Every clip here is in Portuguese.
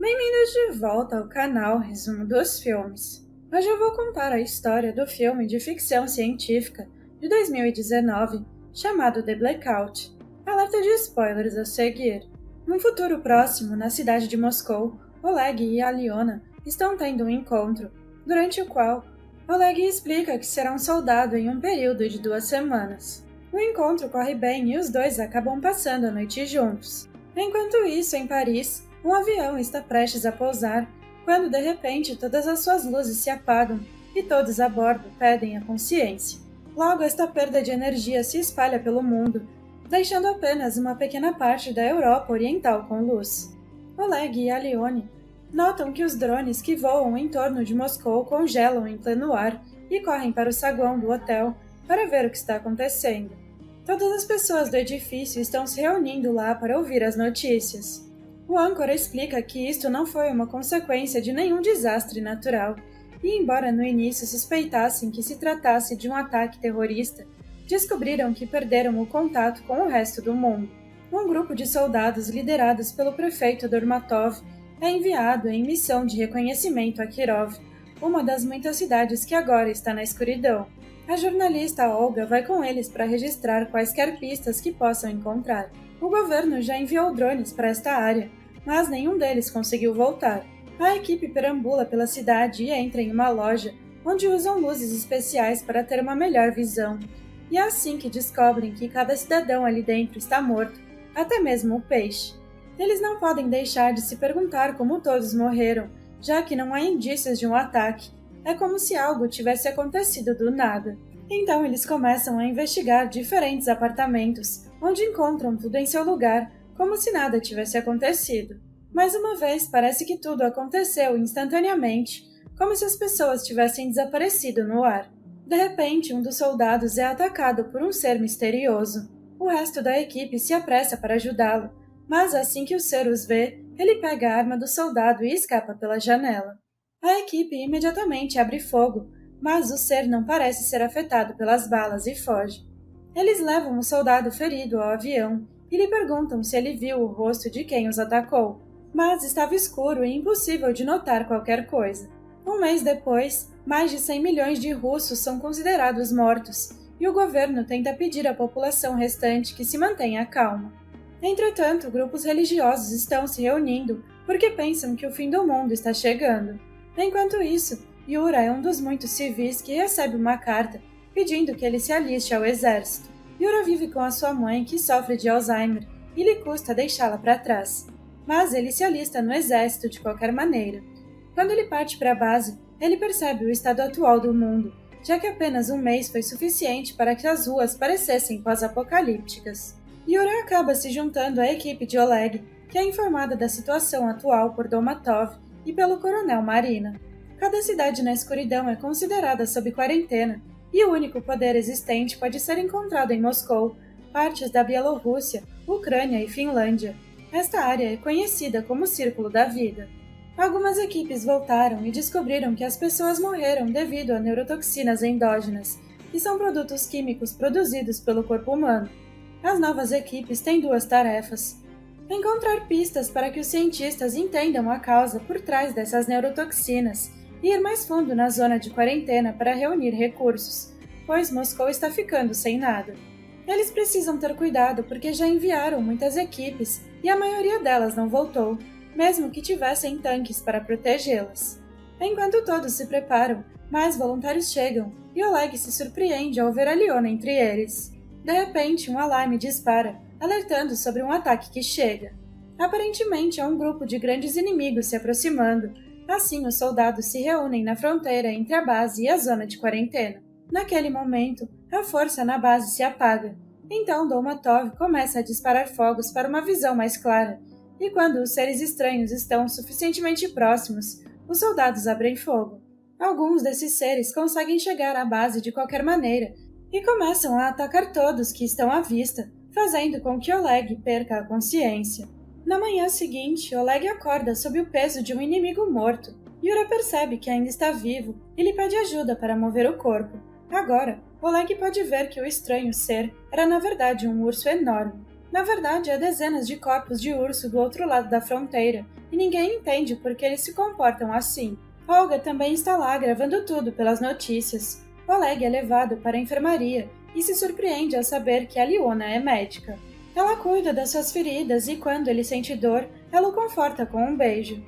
Bem-vindos de volta ao canal Resumo dos Filmes. Hoje eu vou contar a história do filme de ficção científica de 2019 chamado The Blackout. Alerta de spoilers a seguir. Num futuro próximo, na cidade de Moscou, Oleg e Aliona estão tendo um encontro, durante o qual Oleg explica que será um soldado em um período de 2 semanas. O encontro corre bem e os dois acabam passando a noite juntos. Enquanto isso, em Paris, um avião está prestes a pousar, quando de repente todas as suas luzes se apagam e todos a bordo perdem a consciência. Logo, esta perda de energia se espalha pelo mundo, deixando apenas uma pequena parte da Europa Oriental com luz. Oleg e Alione notam que os drones que voam em torno de Moscou congelam em pleno ar e correm para o saguão do hotel para ver o que está acontecendo. Todas as pessoas do edifício estão se reunindo lá para ouvir as notícias. O âncora explica que isto não foi uma consequência de nenhum desastre natural, e embora no início suspeitassem que se tratasse de um ataque terrorista, descobriram que perderam o contato com o resto do mundo. Um grupo de soldados liderados pelo prefeito Dormatov é enviado em missão de reconhecimento a Kirov, uma das muitas cidades que agora está na escuridão. A jornalista Olga vai com eles para registrar quaisquer pistas que possam encontrar. O governo já enviou drones para esta área, mas nenhum deles conseguiu voltar. A equipe perambula pela cidade e entra em uma loja, onde usam luzes especiais para ter uma melhor visão. E é assim que descobrem que cada cidadão ali dentro está morto, até mesmo o peixe. Eles não podem deixar de se perguntar como todos morreram, já que não há indícios de um ataque. É como se algo tivesse acontecido do nada. Então eles começam a investigar diferentes apartamentos, onde encontram tudo em seu lugar, como se nada tivesse acontecido. Mais uma vez, parece que tudo aconteceu instantaneamente, como se as pessoas tivessem desaparecido no ar. De repente, um dos soldados é atacado por um ser misterioso. O resto da equipe se apressa para ajudá-lo, mas assim que o ser os vê, ele pega a arma do soldado e escapa pela janela. A equipe imediatamente abre fogo, mas o ser não parece ser afetado pelas balas e foge. Eles levam o soldado ferido ao avião e lhe perguntam se ele viu o rosto de quem os atacou, mas estava escuro e impossível de notar qualquer coisa. Um mês depois, mais de 100 milhões de russos são considerados mortos, e o governo tenta pedir à população restante que se mantenha calma. Entretanto, grupos religiosos estão se reunindo porque pensam que o fim do mundo está chegando. Enquanto isso, Yura é um dos muitos civis que recebe uma carta pedindo que ele se aliste ao exército. Yura vive com a sua mãe, que sofre de Alzheimer, e lhe custa deixá-la para trás. Mas ele se alista no exército de qualquer maneira. Quando ele parte para a base, ele percebe o estado atual do mundo, já que apenas um mês foi suficiente para que as ruas parecessem pós-apocalípticas. Yura acaba se juntando à equipe de Oleg, que é informada da situação atual por Domatov e pelo coronel Marina. Cada cidade na escuridão é considerada sob quarentena, e o único poder existente pode ser encontrado em Moscou, partes da Bielorrússia, Ucrânia e Finlândia. Esta área é conhecida como Círculo da Vida. Algumas equipes voltaram e descobriram que as pessoas morreram devido a neurotoxinas endógenas, que são produtos químicos produzidos pelo corpo humano. As novas equipes têm 2 tarefas: encontrar pistas para que os cientistas entendam a causa por trás dessas neurotoxinas e ir mais fundo na zona de quarentena para reunir recursos, pois Moscou está ficando sem nada. Eles precisam ter cuidado porque já enviaram muitas equipes e a maioria delas não voltou, mesmo que tivessem tanques para protegê-las. Enquanto todos se preparam, mais voluntários chegam e Oleg se surpreende ao ver a Aliona entre eles. De repente, um alarme dispara, alertando sobre um ataque que chega. Aparentemente, é um grupo de grandes inimigos se aproximando. Assim, os soldados se reúnem na fronteira entre a base e a zona de quarentena. Naquele momento, a força na base se apaga. Então, Dolmatov começa a disparar fogos para uma visão mais clara. E quando os seres estranhos estão suficientemente próximos, os soldados abrem fogo. Alguns desses seres conseguem chegar à base de qualquer maneira e começam a atacar todos que estão à vista, fazendo com que Oleg perca a consciência. Na manhã seguinte, Oleg acorda sob o peso de um inimigo morto. Yura percebe que ainda está vivo e lhe pede ajuda para mover o corpo. Agora, Oleg pode ver que o estranho ser era na verdade um urso enorme. Na verdade, há dezenas de corpos de urso do outro lado da fronteira, e ninguém entende por que eles se comportam assim. Olga também está lá gravando tudo pelas notícias. Oleg é levado para a enfermaria e se surpreende ao saber que a Liona é médica. Ela cuida das suas feridas e, quando ele sente dor, ela o conforta com um beijo.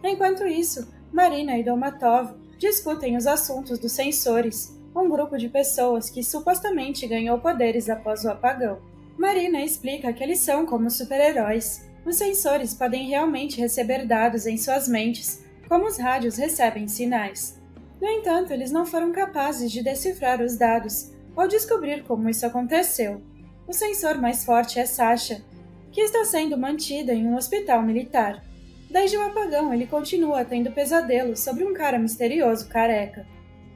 Enquanto isso, Marina e Dolmatov discutem os assuntos dos sensores, um grupo de pessoas que supostamente ganhou poderes após o apagão. Marina explica que eles são como super-heróis. Os sensores podem realmente receber dados em suas mentes, como os rádios recebem sinais. No entanto, eles não foram capazes de decifrar os dados ou descobrir como isso aconteceu. O sensor mais forte é Sasha, que está sendo mantida em um hospital militar. Desde o apagão, ele continua tendo pesadelos sobre um cara misterioso careca.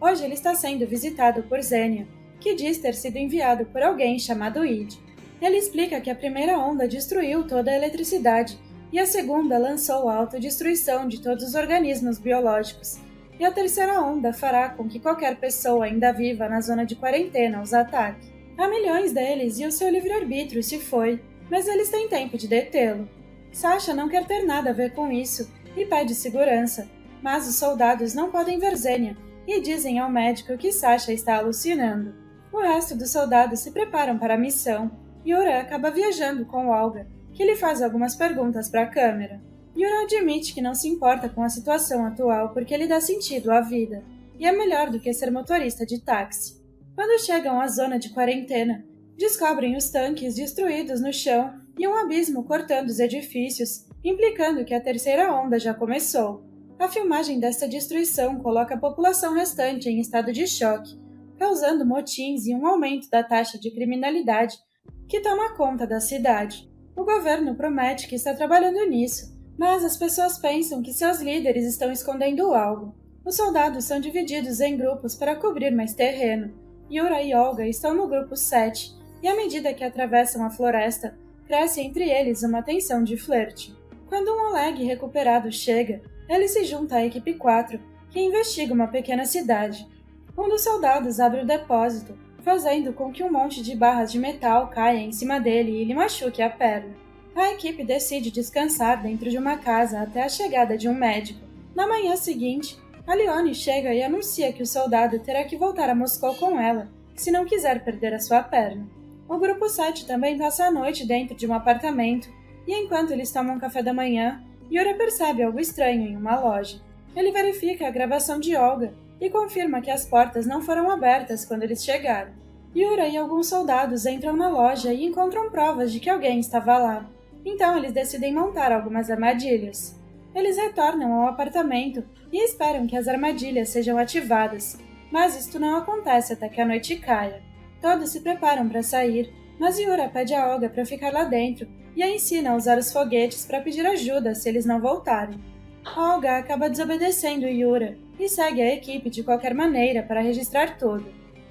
Hoje ele está sendo visitado por Zenia, que diz ter sido enviado por alguém chamado Id. Ele explica que a primeira onda destruiu toda a eletricidade e a segunda lançou a autodestruição de todos os organismos biológicos, e a terceira onda fará com que qualquer pessoa ainda viva na zona de quarentena os ataque. Há milhões deles e o seu livre-arbítrio se foi, mas eles têm tempo de detê-lo. Sasha não quer ter nada a ver com isso e pede segurança, mas os soldados não podem ver Zenia e dizem ao médico que Sasha está alucinando. O resto dos soldados se preparam para a missão. Yura acaba viajando com Olga, que lhe faz algumas perguntas para a câmera. Yura admite que não se importa com a situação atual porque lhe dá sentido à vida, e é melhor do que ser motorista de táxi. Quando chegam à zona de quarentena, descobrem os tanques destruídos no chão e um abismo cortando os edifícios, implicando que a terceira onda já começou. A filmagem desta destruição coloca a população restante em estado de choque, causando motins e um aumento da taxa de criminalidade que toma conta da cidade. O governo promete que está trabalhando nisso, mas as pessoas pensam que seus líderes estão escondendo algo. Os soldados são divididos em grupos para cobrir mais terreno. Yura e Olga estão no grupo 7, e à medida que atravessam a floresta, cresce entre eles uma tensão de flerte. Quando um Oleg recuperado chega, ele se junta à equipe 4, que investiga uma pequena cidade. Um dos soldados abre o depósito, fazendo com que um monte de barras de metal caia em cima dele e lhe machuque a perna. A equipe decide descansar dentro de uma casa até a chegada de um médico. Na manhã seguinte, a Leone chega e anuncia que o soldado terá que voltar a Moscou com ela, se não quiser perder a sua perna. O grupo 7 também passa a noite dentro de um apartamento, e enquanto eles tomam café da manhã, Yura percebe algo estranho em uma loja. Ele verifica a gravação de Olga e confirma que as portas não foram abertas quando eles chegaram. Yura e alguns soldados entram na loja e encontram provas de que alguém estava lá. Então eles decidem montar algumas armadilhas. Eles retornam ao apartamento e esperam que as armadilhas sejam ativadas, mas isto não acontece até que a noite caia. Todos se preparam para sair, mas Yura pede a Olga para ficar lá dentro e a ensina a usar os foguetes para pedir ajuda se eles não voltarem. Olga acaba desobedecendo Yura e segue a equipe de qualquer maneira para registrar tudo.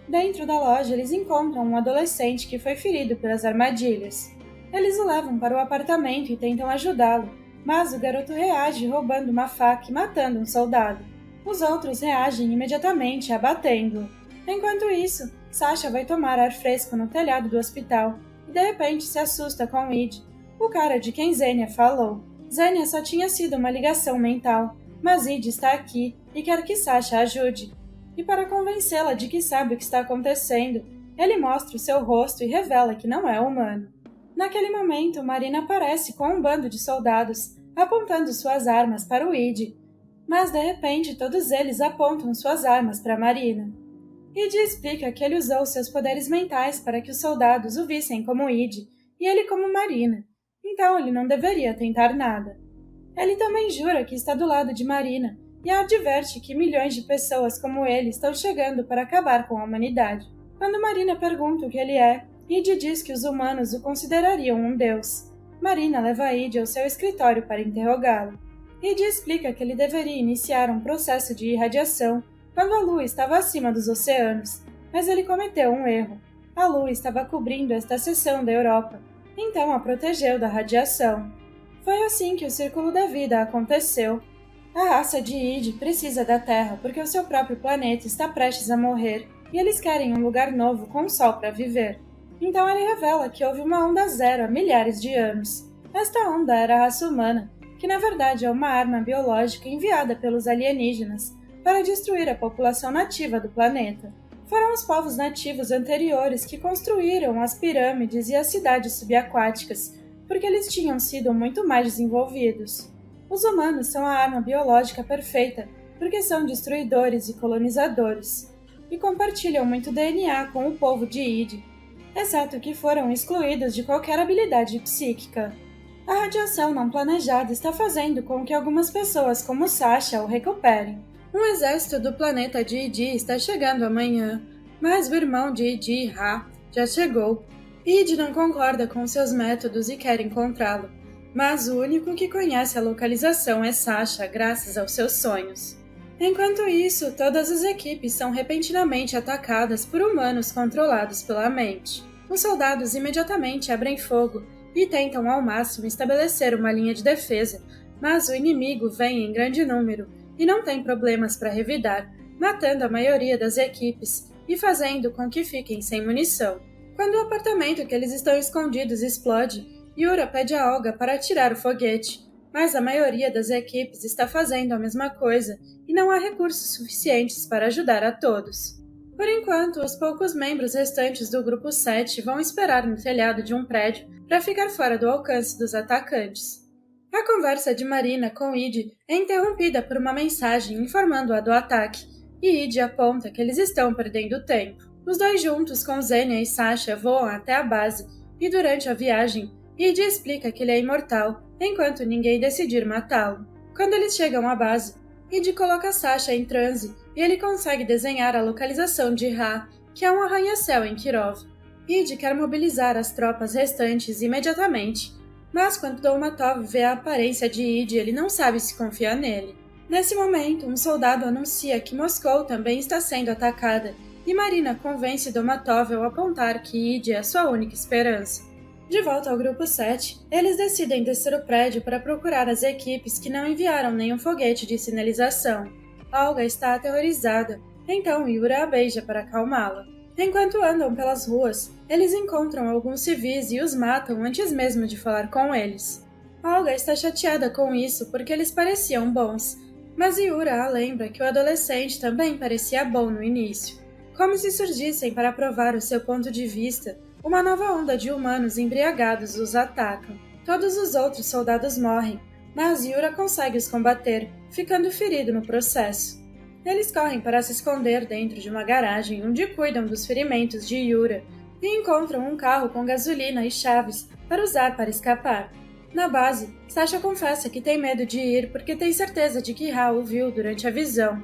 Dentro da loja, eles encontram um adolescente que foi ferido pelas armadilhas. Eles o levam para o apartamento e tentam ajudá-lo, mas o garoto reage roubando uma faca e matando um soldado. Os outros reagem imediatamente, abatendo-o. Enquanto isso, Sasha vai tomar ar fresco no telhado do hospital e de repente se assusta com Id, o cara de quem Zenia falou. Zenia só tinha sido uma ligação mental, mas Id está aqui e quer que Sasha ajude. E para convencê-la de que sabe o que está acontecendo, ele mostra o seu rosto e revela que não é humano. Naquele momento, Marina aparece com um bando de soldados, apontando suas armas para o Id. Mas de repente todos eles apontam suas armas para Marina. Id explica que ele usou seus poderes mentais para que os soldados o vissem como Id e ele como Marina, então ele não deveria tentar nada. Ele também jura que está do lado de Marina e a adverte que milhões de pessoas como ele estão chegando para acabar com a humanidade. Quando Marina pergunta o que ele é, Id diz que os humanos o considerariam um deus. Marina leva Id ao seu escritório para interrogá-lo. Id explica que ele deveria iniciar um processo de irradiação quando a Lua estava acima dos oceanos, mas ele cometeu um erro. A Lua estava cobrindo esta seção da Europa, então a protegeu da radiação. Foi assim que o Círculo da Vida aconteceu. A raça de Id precisa da Terra porque o seu próprio planeta está prestes a morrer e eles querem um lugar novo com o Sol para viver. Então ele revela que houve uma onda zero há milhares de anos. Esta onda era a raça humana, que na verdade é uma arma biológica enviada pelos alienígenas para destruir a população nativa do planeta. Foram os povos nativos anteriores que construíram as pirâmides e as cidades subaquáticas, porque eles tinham sido muito mais desenvolvidos. Os humanos são a arma biológica perfeita, porque são destruidores e colonizadores, e compartilham muito DNA com o povo de Id, exceto que foram excluídos de qualquer habilidade psíquica. A radiação não planejada está fazendo com que algumas pessoas como Sasha o recuperem. Um exército do planeta de Idi está chegando amanhã, mas o irmão de Idi, Ra, já chegou. Id não concorda com seus métodos e quer encontrá-lo, mas o único que conhece a localização é Sasha, graças aos seus sonhos. Enquanto isso, todas as equipes são repentinamente atacadas por humanos controlados pela mente. Os soldados imediatamente abrem fogo e tentam ao máximo estabelecer uma linha de defesa, mas o inimigo vem em grande número e não tem problemas para revidar, matando a maioria das equipes e fazendo com que fiquem sem munição. Quando o apartamento que eles estão escondidos explode, Yura pede a Olga para atirar o foguete, mas a maioria das equipes está fazendo a mesma coisa e não há recursos suficientes para ajudar a todos. Por enquanto, os poucos membros restantes do Grupo 7 vão esperar no telhado de um prédio para ficar fora do alcance dos atacantes. A conversa de Marina com Id é interrompida por uma mensagem informando-a do ataque, e Id aponta que eles estão perdendo tempo. Os dois juntos com Zenia e Sasha voam até a base, e durante a viagem, Id explica que ele é imortal, enquanto ninguém decidir matá-lo. Quando eles chegam à base, Id coloca Sasha em transe e ele consegue desenhar a localização de Ra, que é um arranha-céu em Kirov. Id quer mobilizar as tropas restantes imediatamente, mas quando Dolmatov vê a aparência de Id, ele não sabe se confia nele. Nesse momento, um soldado anuncia que Moscou também está sendo atacada, e Marina convence Dolmatov ao apontar que Id é a sua única esperança. De volta ao Grupo 7, eles decidem descer o prédio para procurar as equipes que não enviaram nenhum foguete de sinalização. Olga está aterrorizada, então Yura a beija para acalmá-la. Enquanto andam pelas ruas, eles encontram alguns civis e os matam antes mesmo de falar com eles. Olga está chateada com isso porque eles pareciam bons, mas Yura a lembra que o adolescente também parecia bom no início. Como se surgissem para provar o seu ponto de vista, uma nova onda de humanos embriagados os atacam. Todos os outros soldados morrem, mas Yura consegue os combater, ficando ferido no processo. Eles correm para se esconder dentro de uma garagem onde cuidam dos ferimentos de Yura e encontram um carro com gasolina e chaves para usar para escapar. Na base, Sasha confessa que tem medo de ir porque tem certeza de que Ra o viu durante a visão,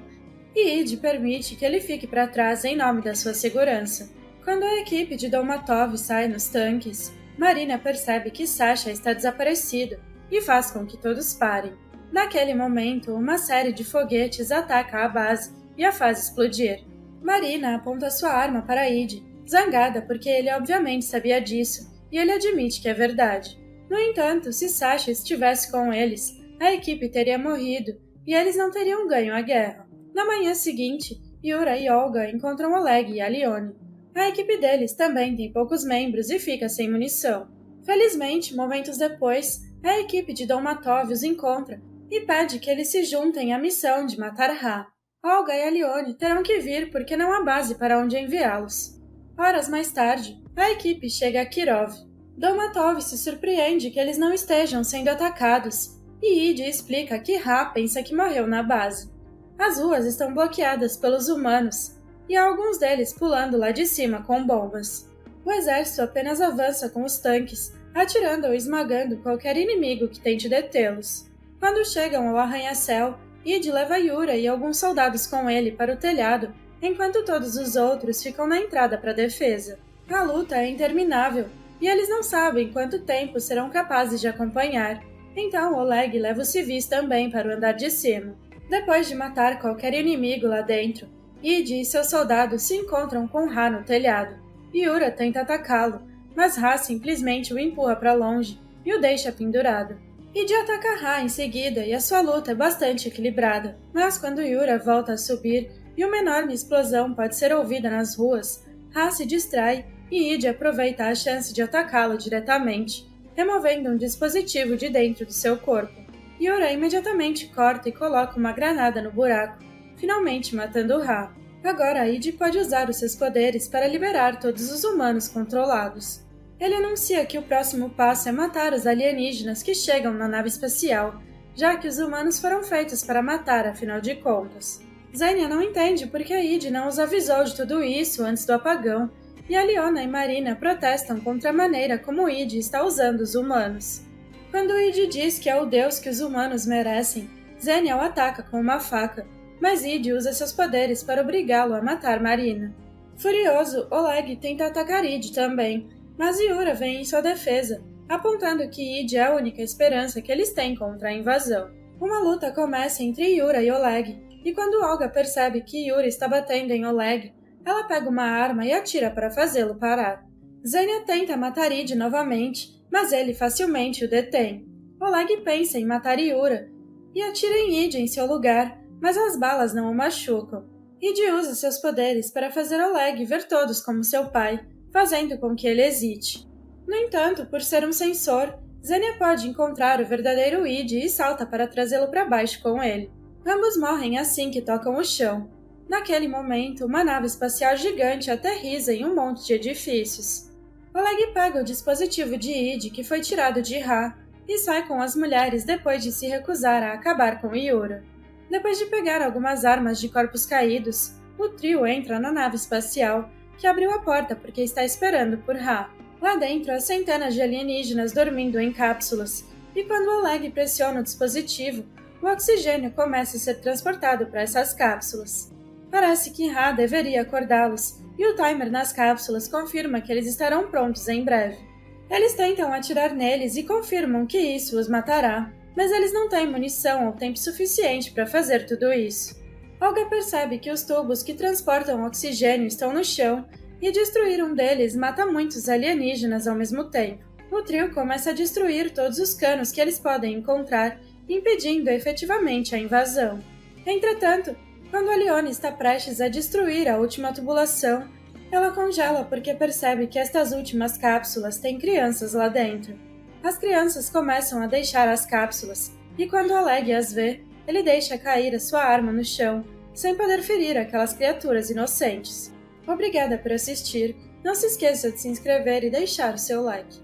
e Id permite que ele fique para trás em nome da sua segurança. Quando a equipe de Dolmatov sai nos tanques, Marina percebe que Sasha está desaparecido e faz com que todos parem. Naquele momento, uma série de foguetes ataca a base e a faz explodir. Marina aponta sua arma para Id, zangada porque ele obviamente sabia disso, e ele admite que é verdade. No entanto, se Sasha estivesse com eles, a equipe teria morrido e eles não teriam ganho a guerra. Na manhã seguinte, Yura e Olga encontram Oleg e Alione. A equipe deles também tem poucos membros e fica sem munição. Felizmente, momentos depois, a equipe de Dolmatov os encontra e pede que eles se juntem à missão de matar Ra. Olga e Alione terão que vir porque não há base para onde enviá-los. Horas mais tarde, a equipe chega a Kirov. Dolmatov se surpreende que eles não estejam sendo atacados, e Id explica que Ra pensa que morreu na base. As ruas estão bloqueadas pelos humanos, e há alguns deles pulando lá de cima com bombas. O exército apenas avança com os tanques, atirando ou esmagando qualquer inimigo que tente detê-los. Quando chegam ao arranha-céu, Id leva Yura e alguns soldados com ele para o telhado, enquanto todos os outros ficam na entrada para a defesa. A luta é interminável, e eles não sabem quanto tempo serão capazes de acompanhar, então Oleg leva os civis também para o andar de cima. Depois de matar qualquer inimigo lá dentro, Id e seus soldados se encontram com Ra no telhado. Yura tenta atacá-lo, mas Ra simplesmente o empurra para longe e o deixa pendurado. Id ataca Ra em seguida e a sua luta é bastante equilibrada, mas quando Yura volta a subir e uma enorme explosão pode ser ouvida nas ruas, Ra se distrai e Id aproveita a chance de atacá-lo diretamente, removendo um dispositivo de dentro do seu corpo. Yura imediatamente corta e coloca uma granada no buraco, finalmente matando Ra. Agora Id pode usar os seus poderes para liberar todos os humanos controlados. Ele anuncia que o próximo passo é matar os alienígenas que chegam na nave espacial, já que os humanos foram feitos para matar, afinal de contas. Xenia não entende porque Id não os avisou de tudo isso antes do apagão, e Aliona e Marina protestam contra a maneira como Id está usando os humanos. Quando Id diz que é o deus que os humanos merecem, Xenia o ataca com uma faca, mas Id usa seus poderes para obrigá-lo a matar Marina. Furioso, Oleg tenta atacar Id também, mas Yura vem em sua defesa, apontando que Id é a única esperança que eles têm contra a invasão. Uma luta começa entre Yura e Oleg, e quando Olga percebe que Yura está batendo em Oleg, ela pega uma arma e atira para fazê-lo parar. Xenia tenta matar Id novamente, mas ele facilmente o detém. Oleg pensa em matar Yura e atira em Id em seu lugar, mas as balas não o machucam. Id usa seus poderes para fazer Oleg ver todos como seu pai, fazendo com que ele hesite. No entanto, por ser um sensor, Xenia pode encontrar o verdadeiro Id e salta para trazê-lo para baixo com ele. Ambos morrem assim que tocam o chão. Naquele momento, uma nave espacial gigante aterriza em um monte de edifícios. Oleg pega o dispositivo de Id que foi tirado de Ra e sai com as mulheres depois de se recusar a acabar com Yura. Depois de pegar algumas armas de corpos caídos, o trio entra na nave espacial, que abriu a porta porque está esperando por Ra. Lá dentro, há centenas de alienígenas dormindo em cápsulas, e quando Oleg pressiona o dispositivo, o oxigênio começa a ser transportado para essas cápsulas. Parece que Ra deveria acordá-los, e o timer nas cápsulas confirma que eles estarão prontos em breve. Eles tentam atirar neles e confirmam que isso os matará, mas eles não têm munição ou tempo suficiente para fazer tudo isso. Olga percebe que os tubos que transportam oxigênio estão no chão e destruir um deles mata muitos alienígenas ao mesmo tempo. O trio começa a destruir todos os canos que eles podem encontrar, impedindo efetivamente a invasão. Entretanto, quando Aliona está prestes a destruir a última tubulação, ela congela porque percebe que estas últimas cápsulas têm crianças lá dentro. As crianças começam a deixar as cápsulas, e quando Oleg as vê, ele deixa cair a sua arma no chão, sem poder ferir aquelas criaturas inocentes. Obrigada por assistir, não se esqueça de se inscrever e deixar o seu like.